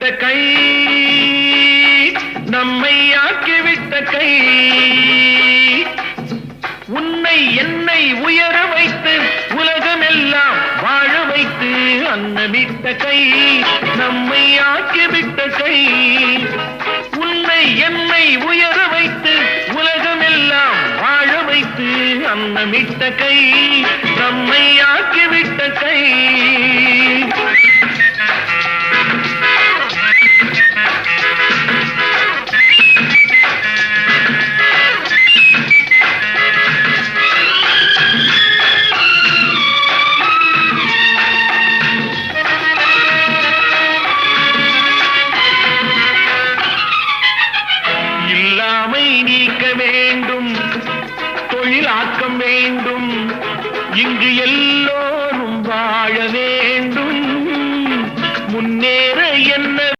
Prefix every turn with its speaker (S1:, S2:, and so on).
S1: கை நம்மை ஆக்கிவிட்ட கை உன்னை என்னை உயர வைத்து உலகமெல்லாம் வாழ வைத்து அன்னமிட்ட கை நம்மை ஆக்கிவிட்ட கை உன்னை என்னை உயர வைத்து உலகமெல்லாம் வாழ வைத்து அன்னமிட்ட கை நம்மை ஆக்கிவிட்ட கை நீக்க வேண்டும் தொழிலாக்கம் வேண்டும் இங்கு எல்லாம்